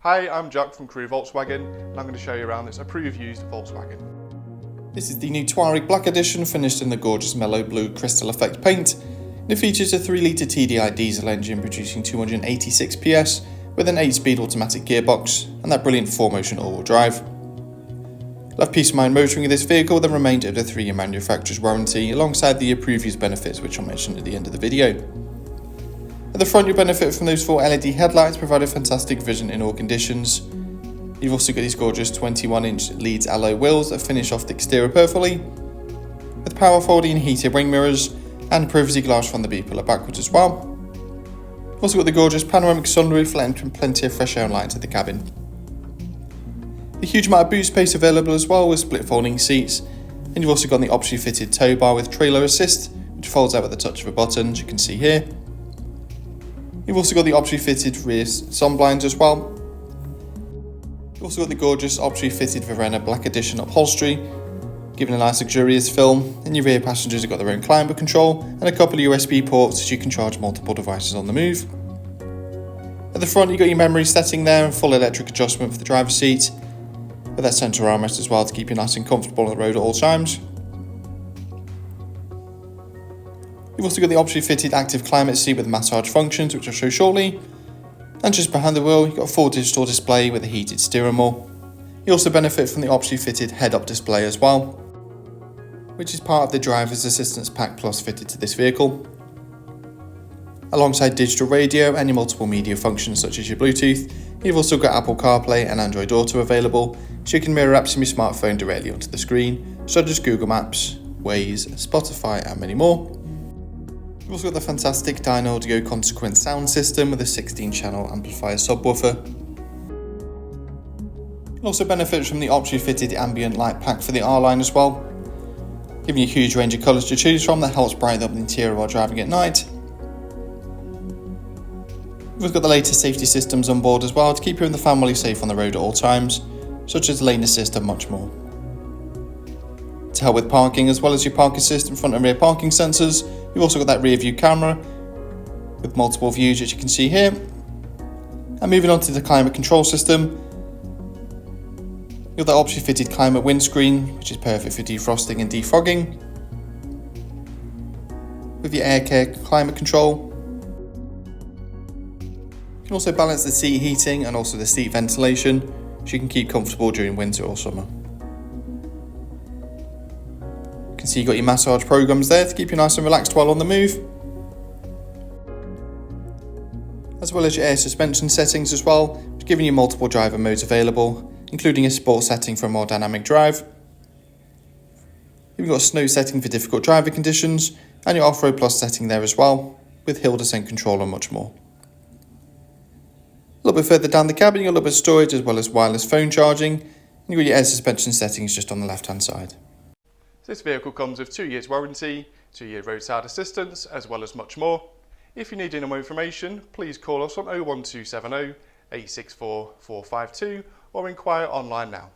Hi, I'm Jack from Crewe Volkswagen and I'm going to show you around this Approved Used Volkswagen. This is the new Touareg Black Edition, finished in the gorgeous mellow blue crystal effect paint. It features a 3-litre TDI diesel engine producing 286 PS with an 8-speed automatic gearbox and that brilliant 4Motion all-wheel drive. You'll have peace of mind motoring in this vehicle, the remainder of the 3-year manufacturer's warranty alongside the Approved Used benefits which I'll mention at the end of the video. At the front you'll benefit from those 4 LED headlights, providing fantastic vision in all conditions. You've also got these gorgeous 21-inch LEEDS alloy wheels that finish off the exterior perfectly, with power folding and heated wing mirrors and privacy glass from the B-pillar backwards as well. You've also got the gorgeous panoramic sunroof letting plenty of fresh air and light into the cabin. A huge amount of boot space available as well with split folding seats, and you've also got the optionally fitted tow bar with trailer assist which folds out with the touch of a button, as you can see here. You've also got the optionally fitted rear sun blinds as well. You've also got the gorgeous optionally fitted Varenna Black Edition upholstery, giving a nice luxurious feel, and your rear passengers have got their own climate control and a couple of USB ports so you can charge multiple devices on the move. At the front you've got your memory setting there and full electric adjustment for the driver's seat, with that centre armrest as well to keep you nice and comfortable on the road at all times. You've also got the optionally fitted active climate seat with massage functions which I'll show shortly. And just behind the wheel, you've got a full digital display with a heated steering wheel. You also benefit from the optionally fitted head-up display as well, which is part of the Driver's Assistance Pack Plus fitted to this vehicle. Alongside digital radio and your multiple media functions such as your Bluetooth, you've also got Apple CarPlay and Android Auto available, so you can mirror apps from your smartphone directly onto the screen, such as Google Maps, Waze, Spotify and many more. You've also got the fantastic Dynaudio Consequent sound system with a 16-channel amplifier subwoofer. It also benefits from the optionally fitted Ambient light pack for the R-Line as well, giving you a huge range of colours to choose from that helps brighten up the interior while driving at night. We've got the latest safety systems on board as well to keep you and the family safe on the road at all times, such as lane assist and much more. To help with parking, as well as your park assist and front and rear parking sensors, you've also got that rear view camera with multiple views as you can see here. And moving on to the climate control system, you've got that optionally fitted climate windscreen which is perfect for defrosting and defogging, with your air care climate control. You can also balance the seat heating and also the seat ventilation so you can keep comfortable during winter or summer. You can see you've got your massage programs there to keep you nice and relaxed while on the move, as well as your air suspension settings as well, giving you multiple driver modes available, including a sport setting for a more dynamic drive. You've got a snow setting for difficult driving conditions and your off-road plus setting there as well, with hill descent control and much more. A little bit further down the cabin you've got a little bit of storage as well as wireless phone charging, and you've got your air suspension settings just on the left hand side. This vehicle comes with 2 years warranty, 2-year roadside assistance as well as much more. If you need any more information, please call us on 01270 864 452 or inquire online now.